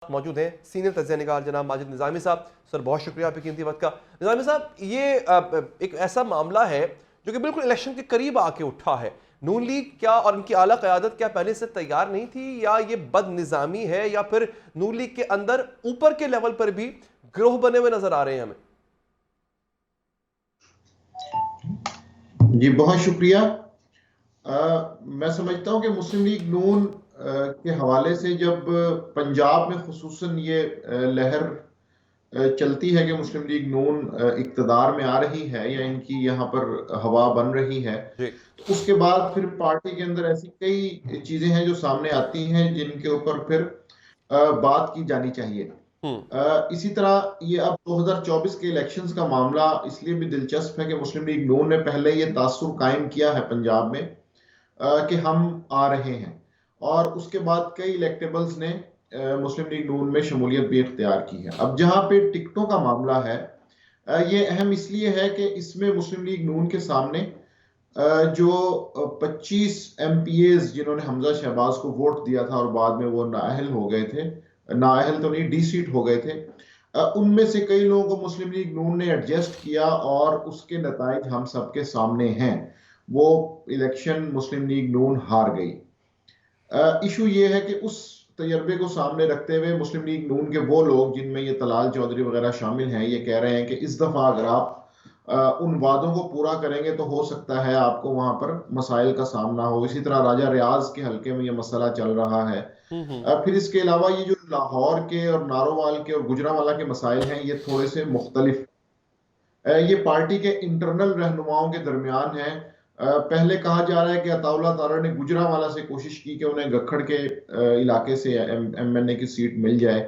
मौजूद हैं सीनियर तज्ज़िया निगार जनाब माजिद निज़ामी साहब। सर बहुत शुक्रिया आपके कीमती वक्त का। निज़ामी साहब, ये एक ऐसा मामला है जो कि बिल्कुल इलेक्शन के करीब आके उठा है। नून लीग क्या और इनकी आला क़यादत क्या पहले से तैयार नहीं थी, या ये बदनिज़ामी है, या फिर नून लीग के अंदर ऊपर के लेवल पर भी गिरोह बने हुए नजर आ रहे हैं हमें? जी बहुत शुक्रिया। मैं समझता हूं कि मुस्लिम लीग नून के हवाले से जब पंजाब में खुसूसन ये लहर चलती है कि मुस्लिम लीग नून इक्तदार में आ रही है या इनकी यहाँ पर हवा बन रही है, जी। तो उसके बाद फिर पार्टी के अंदर ऐसी कई चीजें हैं जो सामने आती हैं जिनके ऊपर फिर बात की जानी चाहिए। इसी तरह ये अब 2024 के इलेक्शंस का मामला इसलिए भी दिलचस्प है कि मुस्लिम लीग नून ने पहले ये तासुर कायम किया है पंजाब में कि हम आ रहे हैं, और उसके बाद कई इलेक्टेबल्स ने मुस्लिम लीग नून में शमूलियत भी इख्तियार की है। अब जहां पे टिकटों का मामला है, ये अहम इसलिए है कि इसमें मुस्लिम लीग नून के सामने जो 25 MPAs जिन्होंने हमजा शहबाज को वोट दिया था और बाद में वो नाअहल हो गए थे, नाअहल तो नहीं, डी सीट हो गए थे, उनमें से कई लोगों को मुस्लिम लीग नून ने एडजस्ट किया और उसके नताइज हम सबके सामने हैं। वो इलेक्शन मुस्लिम लीग नून हार गई। इशू ये है कि उस तजर्बे को सामने रखते हुए मुस्लिम लीग नून के वो लोग जिनमें ये तलाल चौधरी वगैरह शामिल हैं, ये कह रहे हैं कि इस दफा अगर आप उन वादों को पूरा करेंगे तो हो सकता है आपको वहां पर मसाइल का सामना हो। इसी तरह राजा रियाज के हल्के में ये मसला चल रहा है। फिर इसके अलावा ये जो लाहौर के और नारोवाल के और गुजरांवाला के मसाइल हैं, ये थोड़े से मुख्तलिफ, ये पार्टी के इंटरनल रहनुमाओं के दरमियान है। पहले कहा जा रहा है कि अताउल्लाह तारा ने गुजरांवाला से कोशिश की कि उन्हें गखड़ के इलाके से MNA की सीट मिल जाए,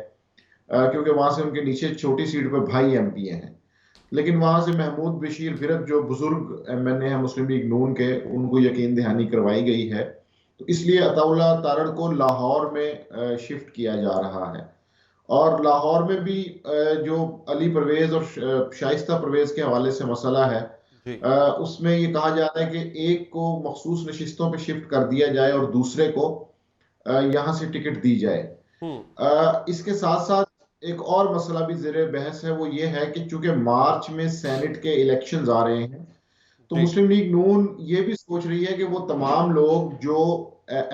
क्योंकि वहां से उनके नीचे छोटी सीट पे भाई MPA हैं, लेकिन वहां से महमूद बशीर फिरत जो बुजुर्ग MNA है मुस्लिम लीग नून के, उनको यकीन दहानी करवाई गई है। तो इसलिए अताउल्लाह तारड़ को लाहौर में शिफ्ट किया जा रहा है। और लाहौर में भी जो अली परवेज और शाइस्ता परवेज के हवाले से मसला है, उसमें ये कहा जाता है कि एक को मखसूस नशिस्तों पे शिफ्ट कर दिया जाए और दूसरे को यहाँ से टिकट दी जाए। इसके साथ साथ एक और मसला भी ज़ेरे बहस है, वो ये है कि चूंकि मार्च में सेनेट के इलेक्शंस आ रहे हैं, तो मुस्लिम लीग नून ये भी सोच रही है कि वो तमाम लोग जो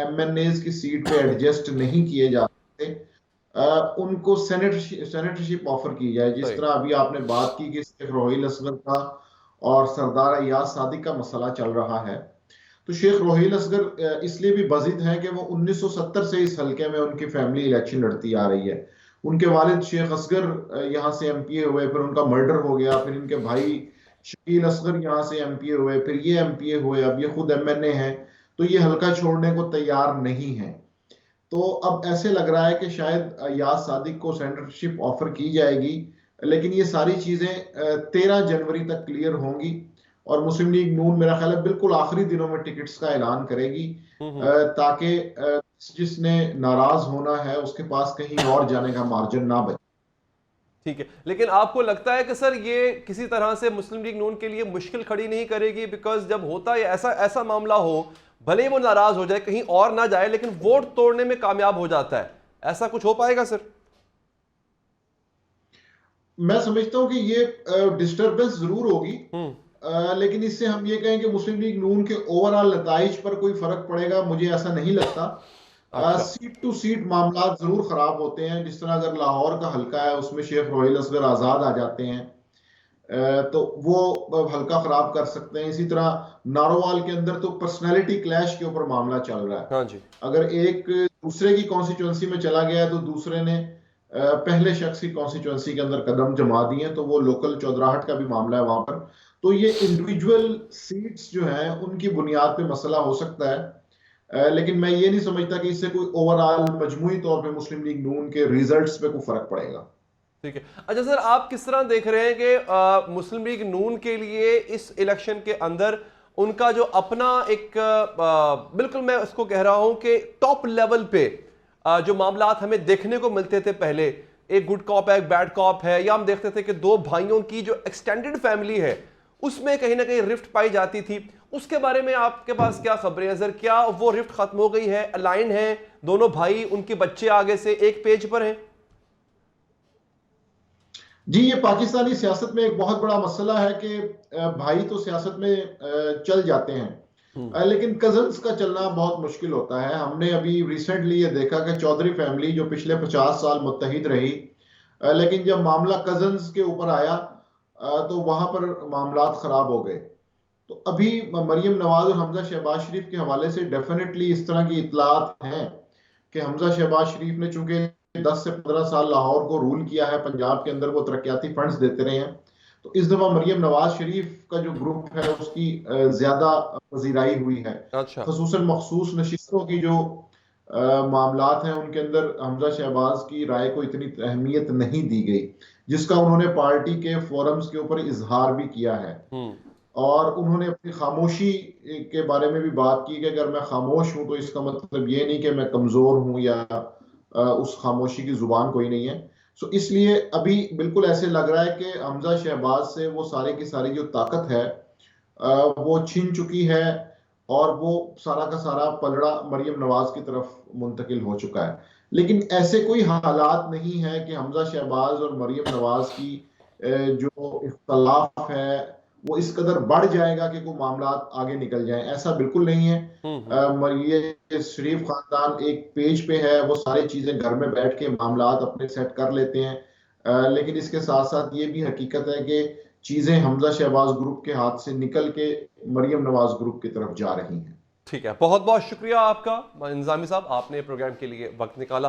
MNAs की सीट पे एडजस्ट नहीं किए जा सकते, उनको सेनेटरशिप ऑफर की जाए। जिस तरह अभी आपने बात की कि शेख रोहिल असगर का और सरदार अय्याज सादिक का मसला चल रहा है, तो शेख रोहिल असगर इसलिए भी बजिद हैं कि वो 1970 से इस हल्के में उनकी फैमिली इलेक्शन लड़ती आ रही है। उनके वालिद शेख असगर यहाँ से MPA हुए, फिर उनका मर्डर हो गया, फिर इनके भाई शकील असगर यहाँ से MPA हुए, फिर ये MPA हुए, अब ये खुद MNA हैं, तो ये हल्का छोड़ने को तैयार नहीं है। तो अब ऐसे लग रहा है कि शायद अय्याज सादिक को सेनेटरशिप ऑफर की जाएगी, लेकिन ये सारी चीजें 13 जनवरी तक क्लियर होंगी, और मुस्लिम लीग नून मेरा ख्याल है बिल्कुल आखिरी दिनों में टिकट्स का ऐलान करेगी, ताकि जिसने नाराज होना है उसके पास कहीं और जाने का मार्जिन ना बचे। ठीक है, लेकिन आपको लगता है कि सर ये किसी तरह से मुस्लिम लीग नून के लिए मुश्किल खड़ी नहीं करेगी? बिकॉज जब होता है ऐसा ऐसा मामला हो, भले ही वो नाराज हो जाए, कहीं और ना जाए, लेकिन वोट तोड़ने में कामयाब हो जाता है, ऐसा कुछ हो पाएगा सर? मैं समझता हूं कि ये डिस्टरबेंस जरूर होगी, लेकिन इससे हम ये कहें कि मुस्लिम लीग नून के ओवरऑल नताइज पर कोई फर्क पड़ेगा, मुझे ऐसा नहीं लगता। सीट टू सीट मामला जरूर खराब होते हैं। जिस तरह अगर लाहौर का हल्का है, उसमें शेख रोहिल असगर आजाद आ जाते हैं, तो वो हल्का खराब कर सकते हैं। इसी तरह नारोवाल के अंदर तो पर्सनैलिटी क्लैश के ऊपर मामला चल रहा है। हाँ जी। अगर एक दूसरे की कॉन्स्टिट्यूंसी में चला गया तो दूसरे ने पहले शख्स की कॉन्स्टिट्यूंसी के अंदर कदम जमा दिए, तो वो लोकल चौधराहट का भी मामला है वहां पर। तो ये इंडिविजुअल सीट्स जो हैं उनकी बुनियाद पे मसला हो सकता है, लेकिन मैं ये नहीं समझता कि इससे कोई ओवरऑल मजमूई तौर पे मुस्लिम लीग नून के रिजल्ट्स पे कोई फर्क पड़ेगा। ठीक है। अच्छा सर, आप किस तरह देख रहे हैं कि मुस्लिम लीग नून के लिए इस इलेक्शन के अंदर उनका जो अपना एक बिल्कुल मैं उसको कह रहा हूं कि टॉप लेवल पे जो मामलात हमें देखने को मिलते थे पहले, एक गुड कॉप है एक बैड कॉप है, या हम देखते थे कि दो भाइयों की जो एक्सटेंडेड फैमिली है उसमें कहीं ना कहीं रिफ्ट पाई जाती थी, उसके बारे में आपके पास क्या खबरें हैं सर? क्या वो रिफ्ट खत्म हो गई है, अलाइन है दोनों भाई, उनके बच्चे आगे से एक पेज पर हैं? जी, ये पाकिस्तानी सियासत में एक बहुत बड़ा मसला है कि भाई तो सियासत में चल जाते हैं, लेकिन कजन्स का चलना बहुत मुश्किल होता है। हमने अभी रिसेंटली ये देखा कि चौधरी फैमिली जो पिछले 50 साल मुत्तहिद रही, लेकिन जब मामला कजन्स के ऊपर आया तो वहां पर मामलात खराब हो गए। तो अभी मरियम नवाज और हमजा शहबाज शरीफ के हवाले से डेफिनेटली इस तरह की इतलात हैं कि हमजा शहबाज शरीफ ने चूंकि 10 से 15 साल लाहौर को रूल किया है, पंजाब के अंदर वो तरक्याती फंड्स देते रहे हैं, तो इस दफा मरियम नवाज शरीफ का जो ग्रुप है उसकी ज्यादा पजीराई हुई है। अच्छा। खसूसन मखसूस नशिस्तों की जो मामलात हैं उनके अंदर हमजा शहबाज की राय को इतनी अहमियत नहीं दी गई, जिसका उन्होंने पार्टी के फोरम्स के ऊपर इजहार भी किया है। और उन्होंने अपनी खामोशी के बारे में भी बात की कि अगर मैं खामोश हूं तो इसका मतलब ये नहीं कि मैं कमजोर हूं या उस खामोशी की जुबान कोई नहीं है। सो इसलिए अभी बिल्कुल ऐसे लग रहा है कि हमजा शहबाज से वो सारी की सारी जो ताकत है वो छीन चुकी है, और वो सारा का सारा पलड़ा मरियम नवाज की तरफ मुंतकिल हो चुका है। लेकिन ऐसे कोई हालात नहीं है कि हमजा शहबाज और मरियम नवाज की जो इख्तलाफ है वो इस कदर बढ़ जाएगा कि कोई मामला आगे निकल जाए, ऐसा बिल्कुल नहीं है। ये शरीफ खानदान एक पेज पे है, वो सारी चीजें घर में बैठ के मामलात अपने सेट कर लेते हैं, लेकिन इसके साथ साथ ये भी हकीकत है कि चीजें हमजा शहबाज ग्रुप के हाथ से निकल के मरियम नवाज ग्रुप की तरफ जा रही हैं। ठीक है, बहुत बहुत शुक्रिया आपका इंतजामी साहब, आपने प्रोग्राम के लिए वक्त निकाला।